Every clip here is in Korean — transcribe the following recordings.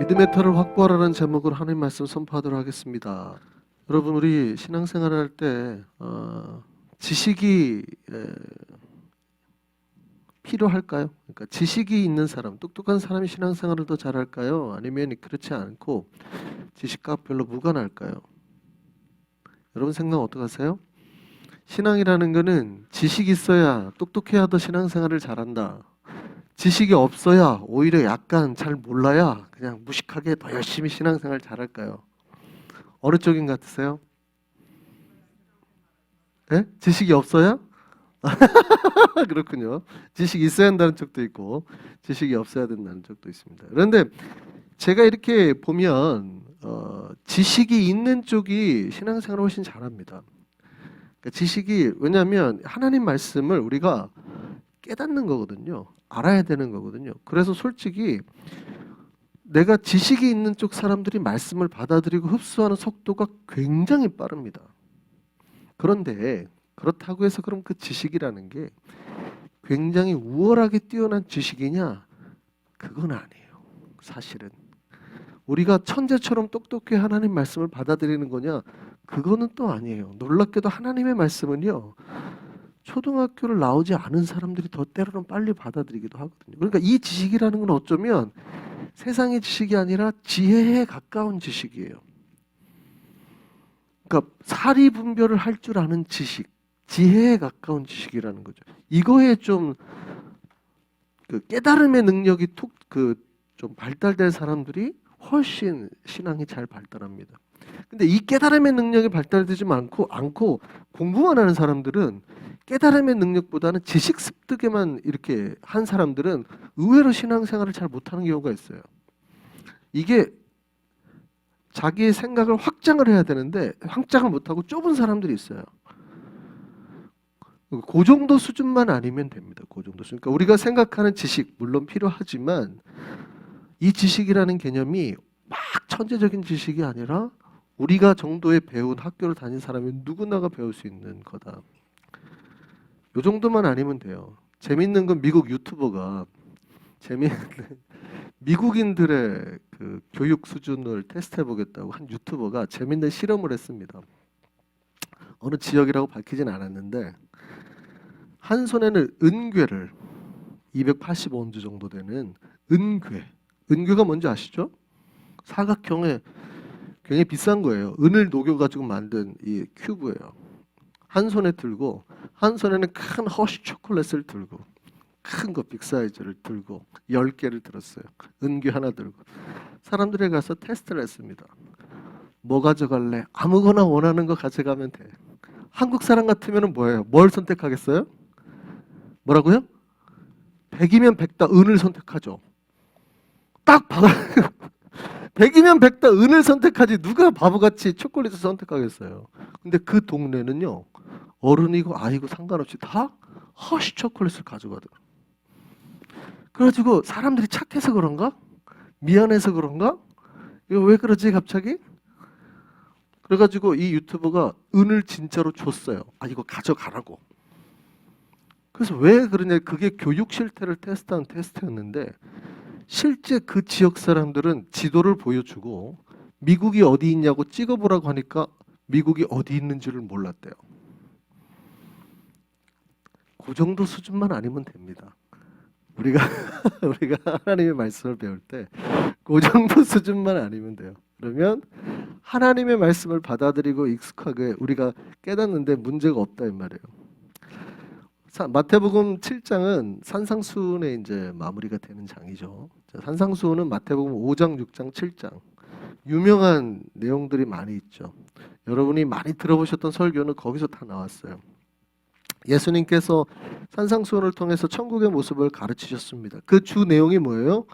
믿음의 터를 확보하라는 제목으로 하나님 말씀 선포하도록 하겠습니다. 여러분, 우리 신앙생활을 할 때 지식이 필요할까요? 그러니까 지식이 있는 사람, 똑똑한 사람이 신앙생활을 더 잘할까요? 아니면 그렇지 않고 지식과 별로 무관할까요? 여러분 생각 어떡하세요? 신앙이라는 거는 지식이 있어야 똑똑해야 더 신앙생활을 잘한다. 지식이 없어야 오히려 약간 잘 몰라야 그냥 무식하게 더 열심히 신앙생활 잘할까요? 어느 쪽인 것 같으세요? 네? 지식이 없어야? 그렇군요. 지식이 있어야 한다는 쪽도 있고 지식이 없어야 된다는 쪽도 있습니다. 그런데 제가 이렇게 보면 지식이 있는 쪽이 신앙생활을 훨씬 잘합니다. 그러니까 지식이, 왜냐하면 하나님 말씀을 우리가 깨닫는 거거든요. 알아야 되는 거거든요. 그래서 솔직히 내가 지식이 있는 쪽 사람들이 말씀을 받아들이고 흡수하는 속도가 굉장히 빠릅니다. 그런데 그렇다고 해서 그럼 그 지식이라는 게 굉장히 우월하게 뛰어난 지식이냐? 그건 아니에요. 사실은 우리가 천재처럼 똑똑히 하나님 말씀을 받아들이는 거냐? 그거는 또 아니에요. 놀랍게도 하나님의 말씀은요, 초등학교를 나오지 않은 사람들이 더 때로는 빨리 받아들이기도 하거든요. 그러니까 이 지식이라는 건 어쩌면 세상의 지식이 아니라 지혜에 가까운 지식이에요. 그러니까 사리 분별을 할 줄 아는 지식, 지혜에 가까운 지식이라는 거죠. 이거에 좀 그 깨달음의 능력이 좀 발달된 사람들이 훨씬 신앙이 잘 발달합니다. 근데 이 깨달음의 능력이 발달되지 않고 공부만 하는 사람들은, 깨달음의 능력보다는 지식 습득에만 이렇게 한 사람들은 의외로 신앙생활을 잘 못하는 경우가 있어요. 이게 자기의 생각을 확장을 해야 되는데 확장을 못하고 좁은 사람들이 있어요. 그 정도 수준만 아니면 됩니다. 그 정도 수준. 그러니까 우리가 생각하는 지식 물론 필요하지만 이 지식이라는 개념이 막 천재적인 지식이 아니라 우리가 정도의 배운 학교를 다닌 사람이 누구나가 배울 수 있는 거다. 요 정도만 아니면 돼요. 재밌는 건 미국 유튜버가 미국인들의 그 교육 수준을 테스트해 보겠다고 한 유튜버가 재밌는 실험을 했습니다. 어느 지역이라고 밝히진 않았는데 한 손에는 은괴를 285온즈 정도 되는 은괴가 뭔지 아시죠? 사각형의 굉장히 비싼 거예요. 은을 녹여가지고 만든 이 큐브예요. 한 손에 들고, 한 손에는 큰 허쉬 초콜릿을 들고, 큰 거 빅사이즈를 들고 10개를 들었어요. 은귀 하나 들고 사람들에 가서 테스트를 했습니다. 뭐 가져갈래? 아무거나 원하는 거 가져가면 돼. 한국 사람 같으면 뭐예요? 뭘 선택하겠어요? 뭐라고요? 100이면 100다 은을 선택하죠. 딱 봐가 100이면 100다 은을 선택하지 누가 바보같이 초콜릿을 선택하겠어요. 근데 그 동네는요, 어른이고 아이고 상관없이 다 허쉬 초콜릿을 가져가더라고요. 그래가지고 사람들이 착해서 그런가? 미안해서 그런가? 이거 왜 그러지 갑자기? 그래가지고 이 유튜버가 은을 진짜로 줬어요. 아, 이거 가져가라고. 그래서 왜 그러냐, 그게 교육 실태를 테스트한 테스트였는데 실제 그 지역 사람들은 지도를 보여주고 미국이 어디 있냐고 찍어보라고 하니까 미국이 어디 있는지를 몰랐대요. 그 정도 수준만 아니면 됩니다. 우리가 하나님의 말씀을 배울 때 그 정도 수준만 아니면 돼요. 그러면 하나님의 말씀을 받아들이고 익숙하게 우리가 깨닫는데 문제가 없다 이 말이에요. 마태복음 7장은 산상수훈의 이제 마무리가 되는 장이죠. 산상수훈은 마태복음 5장, 6장, 7장 유명한 내용들이 많이 있죠. 여러분이 많이 들어보셨던 설교는 거기서 다 나왔어요. 예수님께서 산상수훈을 통해서 천국의 모습을 가르치셨습니다. 그 주 내용이 뭐예요?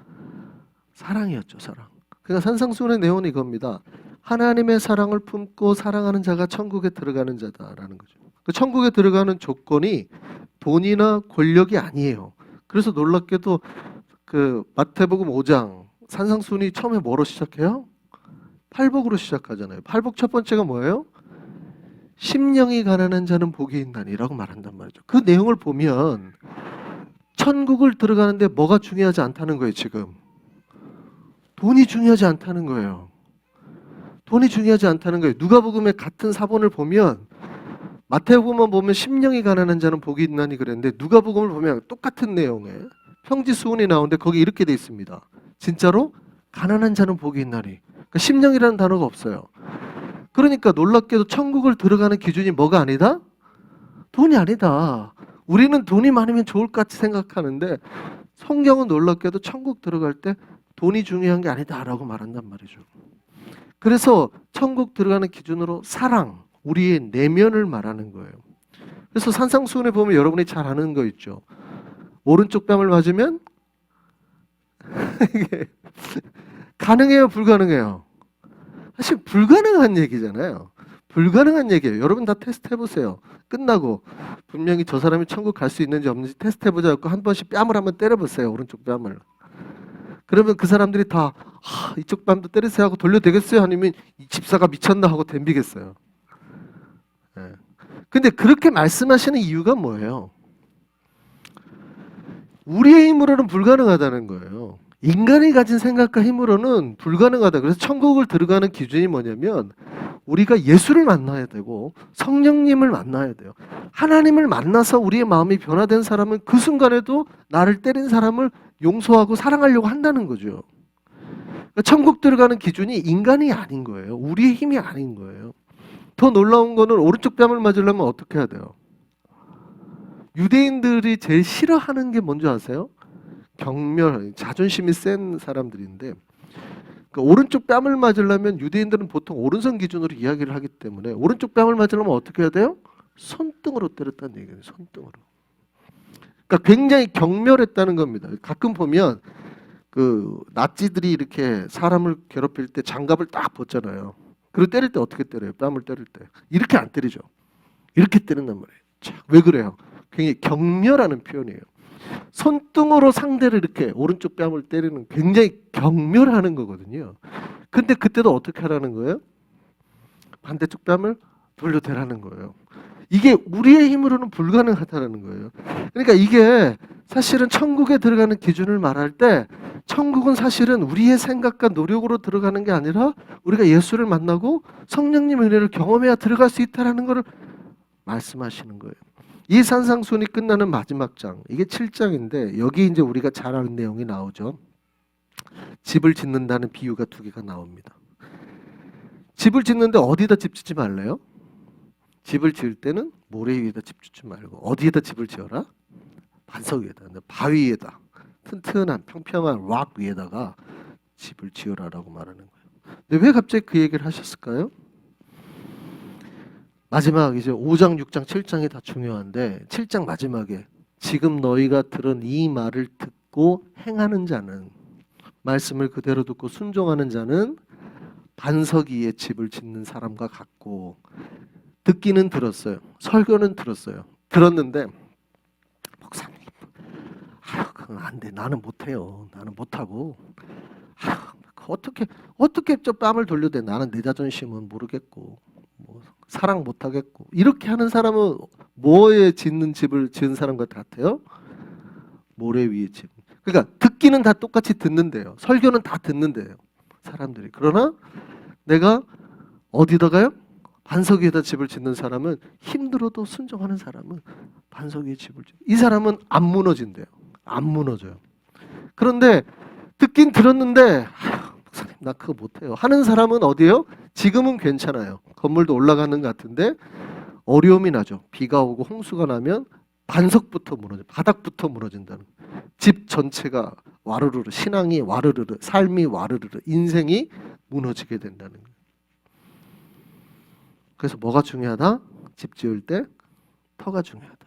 사랑이었죠. 사랑. 그러니까 산상수훈의 내용은 이겁니다. 하나님의 사랑을 품고 사랑하는 자가 천국에 들어가는 자다라는 거죠. 그 천국에 들어가는 조건이 돈이나 권력이 아니에요. 그래서 놀랍게도 그 마태복음 5장 산상수훈이 처음에 뭐로 시작해요? 팔복으로 시작하잖아요. 팔복 첫 번째가 뭐예요? 심령이 가난한 자는 복이 있나니라고 말한단 말이죠. 그 내용을 보면 천국을 들어가는데 뭐가 중요하지 않다는 거예요. 지금 돈이 중요하지 않다는 거예요. 돈이 중요하지 않다는 거예요. 누가복음의 같은 사본을 보면 마태복음만 보면 심령이 가난한 자는 복이 있나니 그랬는데 누가복음을 보면 똑같은 내용에 평지수훈이 나오는데 거기 이렇게 돼 있습니다. 진짜로 가난한 자는 복이 있나니. 그러니까 심령이라는 단어가 없어요. 그러니까 놀랍게도 천국을 들어가는 기준이 뭐가 아니다? 돈이 아니다. 우리는 돈이 많으면 좋을 것 같이 생각하는데 성경은 놀랍게도 천국 들어갈 때 돈이 중요한 게 아니다라고 말한단 말이죠. 그래서 천국 들어가는 기준으로 사랑, 우리의 내면을 말하는 거예요. 그래서 산상수훈에 보면 여러분이 잘 아는 거 있죠. 오른쪽 뺨을 맞으면 이게 가능해요, 불가능해요? 사실 불가능한 얘기잖아요. 불가능한 얘기예요. 여러분 다 테스트 해보세요. 끝나고 분명히 저 사람이 천국 갈 수 있는지 없는지 테스트 해보자고 한 번씩 뺨을 한번 때려보세요. 오른쪽 뺨을. 그러면 그 사람들이 다 이쪽 뺨도 때리세요 하고 돌려대겠어요? 아니면 이 집사가 미쳤나 하고 덤비겠어요? 네. 근데 그렇게 말씀하시는 이유가 뭐예요? 우리의 힘으로는 불가능하다는 거예요. 인간이 가진 생각과 힘으로는 불가능하다. 그래서 천국을 들어가는 기준이 뭐냐면 우리가 예수를 만나야 되고 성령님을 만나야 돼요. 하나님을 만나서 우리의 마음이 변화된 사람은 그 순간에도 나를 때린 사람을 용서하고 사랑하려고 한다는 거죠. 그러니까 천국 들어가는 기준이 인간이 아닌 거예요. 우리의 힘이 아닌 거예요. 더 놀라운 거는 오른쪽 뺨을 맞으려면 어떻게 해야 돼요? 유대인들이 제일 싫어하는 게 뭔지 아세요? 경멸, 자존심이 센 사람들인데 그러니까 오른쪽 뺨을 맞으려면 유대인들은 보통 오른손 기준으로 이야기를 하기 때문에 오른쪽 뺨을 맞으려면 어떻게 해야 돼요? 손등으로 때렸다는 얘기예요. 손등으로. 그러니까 굉장히 경멸했다는 겁니다. 가끔 보면 그 나치들이 이렇게 사람을 괴롭힐 때 장갑을 딱 벗잖아요. 그리고 때릴 때 어떻게 때려요? 뺨을 때릴 때 이렇게 안 때리죠. 이렇게 때린단 말이에요. 자, 왜 그래요? 굉장히 경멸하는 표현이에요. 손등으로 상대를 이렇게 오른쪽 뺨을 때리는 굉장히 경멸하는 거거든요. 근데 그때도 어떻게 하라는 거예요? 반대쪽 뺨을 돌려대라는 거예요. 이게 우리의 힘으로는 불가능하다는 거예요. 그러니까 이게 사실은 천국에 들어가는 기준을 말할 때 천국은 사실은 우리의 생각과 노력으로 들어가는 게 아니라 우리가 예수를 만나고 성령님의 은혜를 경험해야 들어갈 수 있다는 것을 말씀하시는 거예요. 이 산상수훈이 끝나는 마지막 장, 이게 7장인데 여기 이제 우리가 잘 아는 내용이 나오죠. 집을 짓는다는 비유가 두 개가 나옵니다. 집을 짓는데 어디다 집 짓지 말래요? 집을 지을 때는 모래 위에다 집 짓지 말고 어디에다 집을 지어라? 반석 위에다, 바위 위에다, 튼튼한 평평한 락 위에다가 집을 지어라라고 말하는 거예요. 근데 왜 갑자기 그 얘기를 하셨을까요? 마지막 이제 5장, 6장, 7장이 다 중요한데 7장 마지막에 지금 너희가 들은 이 말을 듣고 행하는 자는 말씀을 그대로 듣고 순종하는 자는 반석 위에 집을 짓는 사람과 같고 듣기는 들었어요. 설교는 들었어요. 들었는데 목사님 그건 안 돼. 나는 못해요. 나는 못하고 어떻게 저 뺨을 돌려대. 나는 내 자존심은 모르겠고 뭐 사랑 못하겠고 이렇게 하는 사람은 뭐에 짓는 집을 지은 사람과 같아요? 모래 위에 집. 그러니까 듣기는 다 똑같이 듣는데요. 설교는 다 듣는데요. 사람들이. 그러나 내가 어디다가요? 반석 위에다 집을 짓는 사람은 힘들어도 순종하는 사람은 반석 위에 집을 짓. 이 사람은 안 무너진대요. 안 무너져요. 그런데 듣긴 들었는데 목사님 나 그거 못해요 하는 사람은 어디에요? 지금은 괜찮아요. 건물도 올라가는 것 같은데 어려움이 나죠. 비가 오고 홍수가 나면 반석부터 무너져, 바닥부터 무너진다는. 집 전체가 와르르르, 신앙이 와르르르, 삶이 와르르르, 인생이 무너지게 된다는 거예요. 그래서 뭐가 중요하다? 집 지을 때 터가 중요하다.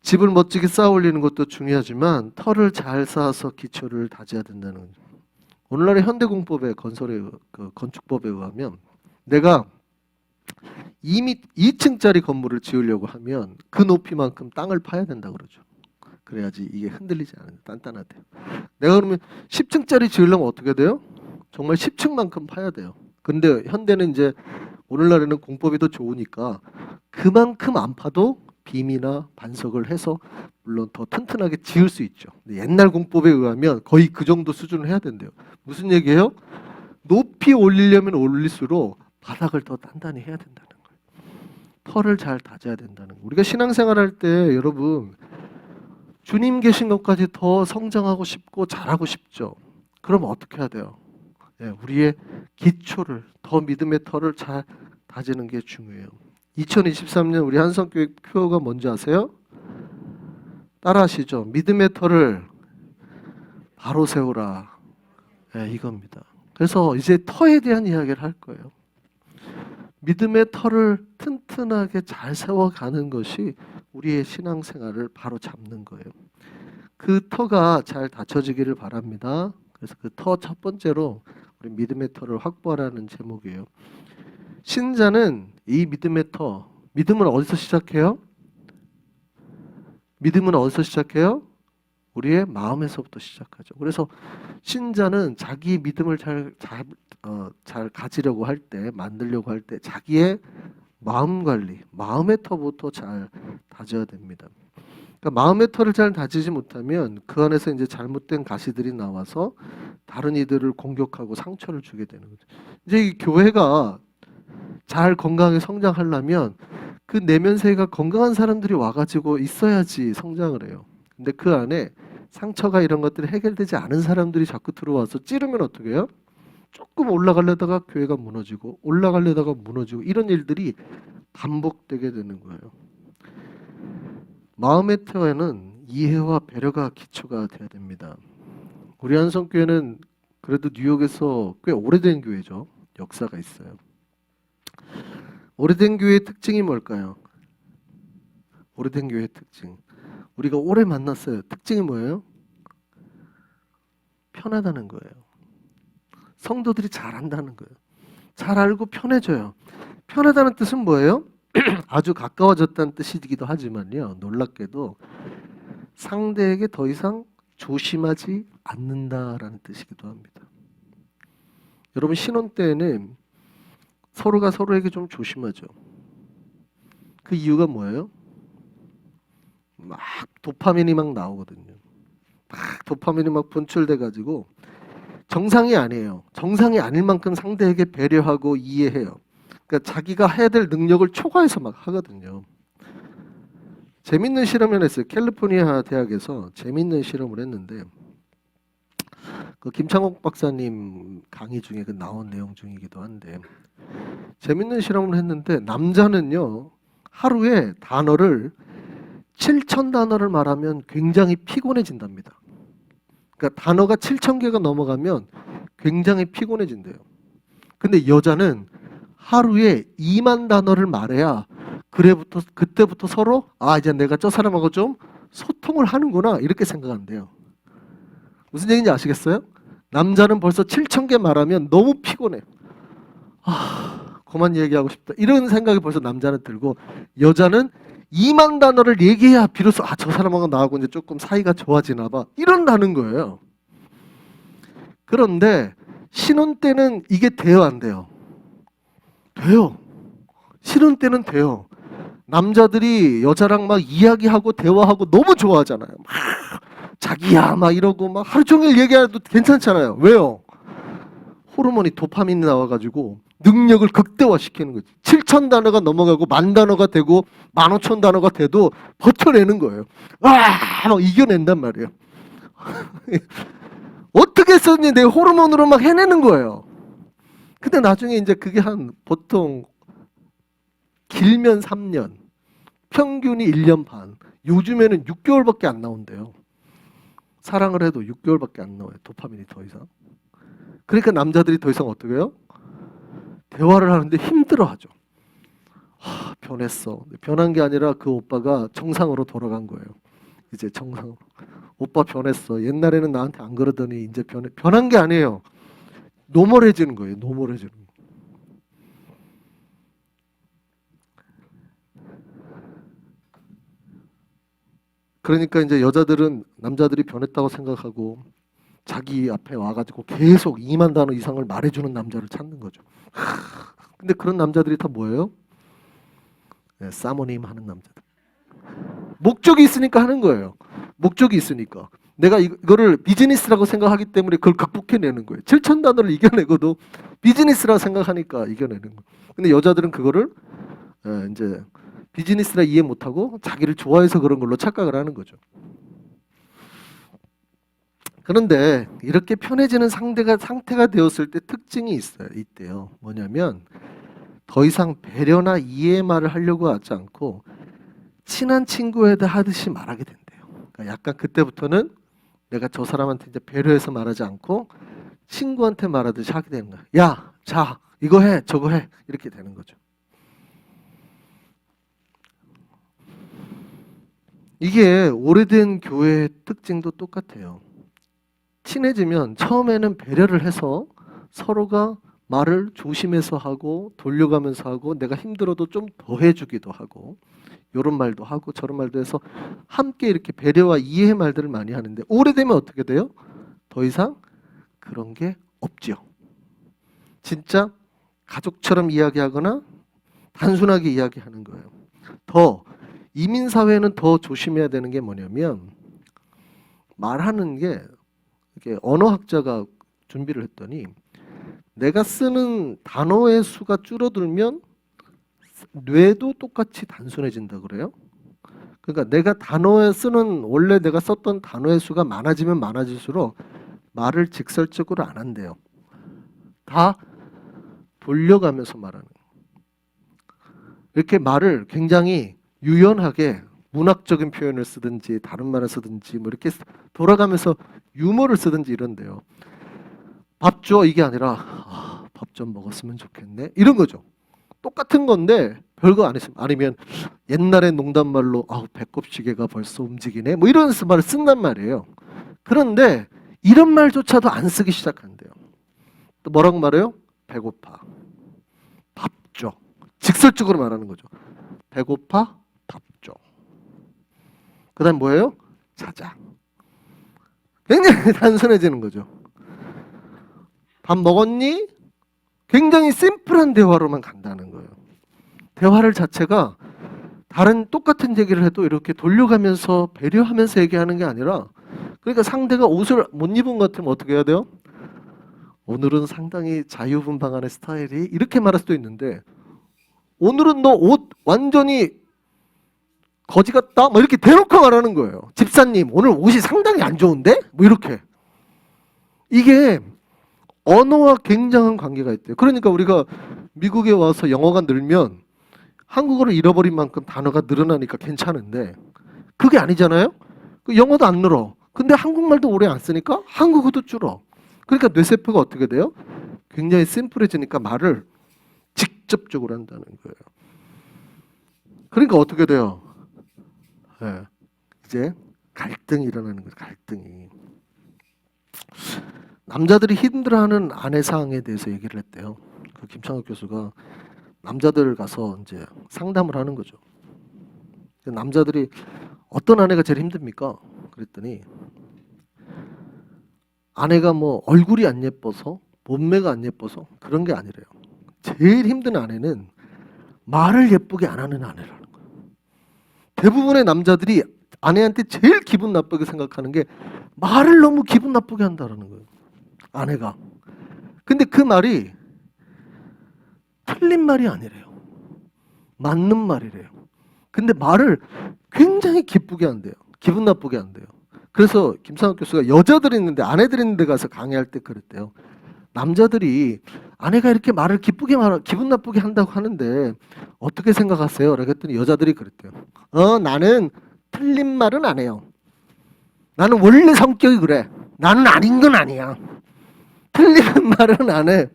집을 멋지게 쌓아 올리는 것도 중요하지만 터를 잘 쌓아서 기초를 다져야 된다는 거죠. 오늘날의 현대공법의 건설의 그 건축법에 의하면 내가 2층짜리 건물을 지으려고 하면 그 높이만큼 땅을 파야 된다 그러죠. 그래야지 이게 흔들리지 않아요. 단단하대요. 내가 그러면 10층짜리 지으려면 어떻게 돼요? 정말 10층만큼 파야 돼요. 근데 현대는 이제 오늘날에는 공법이 더 좋으니까 그만큼 안 파도 빔이나 반석을 해서 물론 더 튼튼하게 지을 수 있죠. 근데 옛날 공법에 의하면 거의 그 정도 수준을 해야 된대요. 무슨 얘기예요? 높이 올리려면 올릴수록 바닥을 더 단단히 해야 된다는 거예요. 털을 잘 다져야 된다는 거예요. 우리가 신앙생활할 때 여러분 주님 계신 것까지 더 성장하고 싶고 잘하고 싶죠. 그럼 어떻게 해야 돼요? 예, 우리의 기초를 더 믿음의 털을 잘 다지는 게 중요해요. 2023년 우리 한성교회 표어가 뭔지 아세요? 따라하시죠. 믿음의 털을 바로 세우라. 예, 이겁니다. 그래서 이제 터에 대한 이야기를 할 거예요. 믿음의 털을 튼튼하게 잘 세워가는 것이 우리의 신앙생활을 바로 잡는 거예요. 그 터가 잘 받쳐지기를 바랍니다. 그래서 그 터 첫 번째로 우리 믿음의 터를 확보하라는 제목이에요. 신자는 이 믿음의 터, 믿음은 어디서 시작해요? 믿음은 어디서 시작해요? 우리의 마음에서부터 시작하죠. 그래서 신자는 자기 믿음을 잘 가지려고 할 때, 만들려고 할 때 자기의 마음 관리, 마음의 터부터 잘 다져야 됩니다. 그러니까 마음의 터를 잘 다지지 못하면 그 안에서 이제 잘못된 가시들이 나와서 다른 이들을 공격하고 상처를 주게 되는 거죠. 이제 이 교회가 잘 건강하게 성장하려면 그 내면 세계가 건강한 사람들이 와가지고 있어야지 성장을 해요. 근데 그 안에 상처가 이런 것들이 해결되지 않은 사람들이 자꾸 들어와서 찌르면 어떻게 해요? 조금 올라가려다가 교회가 무너지고 올라가려다가 무너지고 이런 일들이 반복되게 되는 거예요. 마음의 태어에는 이해와 배려가 기초가 돼야 됩니다. 우리 한성교회는 그래도 뉴욕에서 꽤 오래된 교회죠. 역사가 있어요. 오래된 교회의 특징이 뭘까요? 오래된 교회의 특징. 우리가 오래 만났어요. 특징이 뭐예요? 편하다는 거예요. 성도들이 잘 안다는 거예요. 잘 알고 편해져요. 편하다는 뜻은 뭐예요? 아주 가까워졌다는 뜻이기도 하지만요. 놀랍게도 상대에게 더 이상 조심하지 않는다라는 뜻이기도 합니다. 여러분 신혼 때에는 서로가 서로에게 좀 조심하죠. 그 이유가 뭐예요? 막 도파민이 막 나오거든요. 막 도파민이 막 분출돼 가지고 정상이 아니에요. 정상이 아닐 만큼 상대에게 배려하고 이해해요. 그러니까 자기가 해야 될 능력을 초과해서 막 하거든요. 재밌는 실험을 했어요. 캘리포니아 대학에서 재밌는 실험을 했는데 그 김창옥 박사님 강의 중에 그 나온 내용 중이기도 한데 재밌는 실험을 했는데 남자는요 하루에 단어를 7,000단어를 말하면 굉장히 피곤해진답니다. 그러니까 단어가 7,000개가 넘어가면 굉장히 피곤해진대요. 근데 여자는 하루에 2만 단어를 말해야 그때부터 서로 이제 내가 저 사람하고 좀 소통을 하는구나 이렇게 생각한대요. 무슨 얘기인지 아시겠어요? 남자는 벌써 7,000개 말하면 너무 피곤해요. 그만 얘기하고 싶다 이런 생각이 벌써 남자는 들고 여자는 2만 단어를 얘기해야 비로소 저 사람하고 나하고 이제 조금 사이가 좋아지나 봐 이런다는 거예요. 그런데 신혼 때는 이게 돼요 안 돼요? 돼요. 신혼 때는 돼요. 남자들이 여자랑 막 이야기하고 대화하고 너무 좋아하잖아요. 막 자기야 막 이러고 막 하루 종일 얘기해도 괜찮잖아요. 왜요? 호르몬이 도파민이 나와가지고 능력을 극대화시키는 거지. 7,000단어가 넘어가고 10,000단어가 되고 15,000단어가 돼도 버텨내는 거예요. 막 이겨낸단 말이에요. 어떻게 썼니? 내 호르몬으로 막 해내는 거예요. 근데 나중에 이제 그게 한 보통 길면 3년, 평균이 1년 반, 요즘에는 6개월밖에 안 나온대요. 사랑을 해도 6개월밖에 안 나와요. 도파민이 더 이상. 그러니까 남자들이 더 이상 어떻게 해요? 대화를 하는데 힘들어하죠. 변했어. 변한 게 아니라 그 오빠가 정상으로 돌아간 거예요. 이제 정상으로. 오빠 변했어. 옛날에는 나한테 안 그러더니 이제 변한 게 아니에요. 노멀해지는 거예요. 노멀해지는 거. 그러니까 이제 여자들은 남자들이 변했다고 생각하고 자기 앞에 와가지고 계속 2만 단어 이상을 말해주는 남자를 찾는 거죠. 근데 그런 남자들이 다 뭐예요? 네, 사모님 하는 남자들. 목적이 있으니까 하는 거예요. 목적이 있으니까. 내가 이거를 비즈니스라고 생각하기 때문에 그걸 극복해내는 거예요. 7,000단어를 이겨내고도 비즈니스라고 생각하니까 이겨내는 거예요. 근데 여자들은 그거를 이제 비즈니스라 이해 못하고 자기를 좋아해서 그런 걸로 착각을 하는 거죠. 그런데 이렇게 편해지는 상태가 되었을 때 특징이 있대요. 뭐냐면 더 이상 배려나 이해의 말을 하려고 하지 않고 친한 친구에다 하듯이 말하게 된대요. 그러니까 약간 그때부터는 내가 저 사람한테 이제 배려해서 말하지 않고 친구한테 말하듯이 하게 되는 거야. 야, 자, 이거 해, 저거 해. 이렇게 되는 거죠. 이게 오래된 교회의 특징도 똑같아요. 친해지면 처음에는 배려를 해서 서로가 말을 조심해서 하고 돌려가면서 하고 내가 힘들어도 좀 더 해주기도 하고 이런 말도 하고 저런 말도 해서 함께 이렇게 배려와 이해의 말들을 많이 하는데 오래되면 어떻게 돼요? 더 이상 그런 게 없지요. 진짜 가족처럼 이야기하거나 단순하게 이야기하는 거예요. 더 이민사회는 더 조심해야 되는 게 뭐냐면 말하는 게 이렇게 언어학자가 준비를 했더니 내가 쓰는 단어의 수가 줄어들면 뇌도 똑같이 단순해진다 그래요. 그러니까 내가 단어에 쓰는 원래 내가 썼던 단어의 수가 많아지면 많아질수록 말을 직설적으로 안 한대요. 다 돌려가면서 말하는. 이렇게 말을 굉장히 유연하게 문학적인 표현을 쓰든지 다른 말을 쓰든지 뭐 이렇게 돌아가면서 유머를 쓰든지 이런데요. 밥 줘 이게 아니라 밥 좀 먹었으면 좋겠네 이런 거죠. 똑같은 건데 별거 안 했으면 아니면 옛날에 농담말로 배꼽시계가 벌써 움직이네 뭐 이런 말을 쓴단 말이에요. 그런데 이런 말조차도 안 쓰기 시작한대요. 또 뭐라고 말해요? 배고파. 밥 줘. 직설적으로 말하는 거죠. 배고파? 밥 줘. 그 다음 뭐예요? 자자. 굉장히 단순해지는 거죠. 밥 먹었니? 굉장히 심플한 대화로만 간다는 거예요. 대화를 자체가 다른 똑같은 얘기를 해도 이렇게 돌려가면서 배려하면서 얘기하는 게 아니라 그러니까 상대가 옷을 못 입은 것 같으면 어떻게 해야 돼요? 오늘은 상당히 자유분방하는 스타일이 이렇게 말할 수도 있는데 오늘은 너 옷 완전히 거지 같다? 뭐 이렇게 대놓고 말하는 거예요. 집사님 오늘 옷이 상당히 안 좋은데? 뭐 이렇게. 이게 언어와 굉장한 관계가 있대요. 그러니까 우리가 미국에 와서 영어가 늘면 한국어를 잃어버린 만큼 단어가 늘어나니까 괜찮은데 그게 아니잖아요. 영어도 안 늘어. 근데 한국말도 오래 안 쓰니까 한국어도 줄어. 그러니까 뇌세포가 어떻게 돼요? 굉장히 심플해지니까 말을 직접적으로 한다는 거예요. 그러니까 어떻게 돼요? 네. 이제 갈등이 일어나는 거예요. 갈등이. 남자들이 힘들어하는 아내 사항에 대해서 얘기를 했대요. 그 김창욱 교수가 남자들 가서 이제 상담을 하는 거죠. 남자들이 어떤 아내가 제일 힘듭니까? 그랬더니 아내가 뭐 얼굴이 안 예뻐서 몸매가 안 예뻐서 그런 게 아니래요. 제일 힘든 아내는 말을 예쁘게 안 하는 아내라는 거예요. 대부분의 남자들이 아내한테 제일 기분 나쁘게 생각하는 게 말을 너무 기분 나쁘게 한다는 거예요. 아내가. 근데 그 말이 틀린 말이 아니래요. 맞는 말이래요. 근데 말을 굉장히 기쁘게 한대요. 기분 나쁘게 한대요. 그래서 김상욱 교수가 여자들이 있는데 아내들이 있는데 가서 강의할 때 그랬대요. 남자들이 아내가 이렇게 말을 기분 나쁘게 한다고 하는데 어떻게 생각하세요? 라고 했더니 여자들이 그랬대요. 나는 틀린 말은 안 해요. 나는 원래 성격이 그래. 나는 아닌 건 아니야. 틀리는 말은 안 해.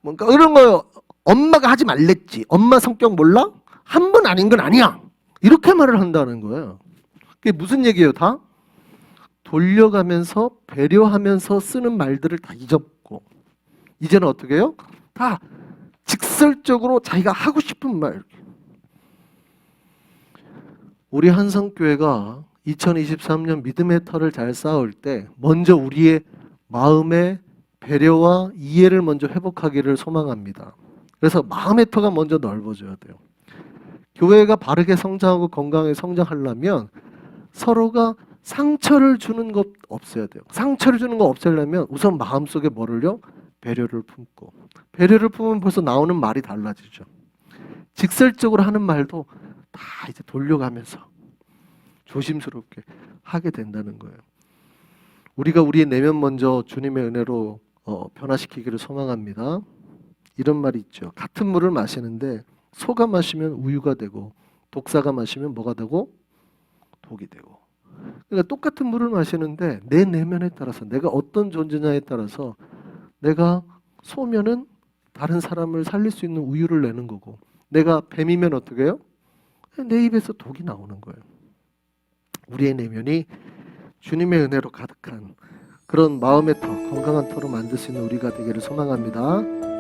뭔가 이런 거 엄마가 하지 말랬지. 엄마 성격 몰라? 한 번 아닌 건 아니야. 이렇게 말을 한다는 거예요. 그게 무슨 얘기예요? 다 돌려가면서 배려하면서 쓰는 말들을 다 잊었고 이제는 어떻게 해요? 다 직설적으로 자기가 하고 싶은 말. 우리 한성교회가 2023년 믿음의 터를 잘 쌓을 때 먼저 우리의 마음의 배려와 이해를 먼저 회복하기를 소망합니다. 그래서 마음의 터가 먼저 넓어져야 돼요. 교회가 바르게 성장하고 건강하게 성장하려면 서로가 상처를 주는 것 없어야 돼요. 상처를 주는 거 없애려면 우선 마음속에 뭐를요? 배려를 품고. 배려를 품으면 벌써 나오는 말이 달라지죠. 직설적으로 하는 말도 다 이제 돌려가면서 조심스럽게 하게 된다는 거예요. 우리가 우리의 내면 먼저 주님의 은혜로 변화시키기를 소망합니다. 이런 말이 있죠. 같은 물을 마시는데 소가 마시면 우유가 되고 독사가 마시면 뭐가 되고 독이 되고. 그러니까 똑같은 물을 마시는데 내 내면에 따라서 내가 어떤 존재냐에 따라서 내가 소면은 다른 사람을 살릴 수 있는 우유를 내는 거고 내가 뱀이면 어떻게 해요? 내 입에서 독이 나오는 거예요. 우리의 내면이 주님의 은혜로 가득한 그런 마음의 터, 건강한 터로 만들 수 있는 우리가 되기를 소망합니다.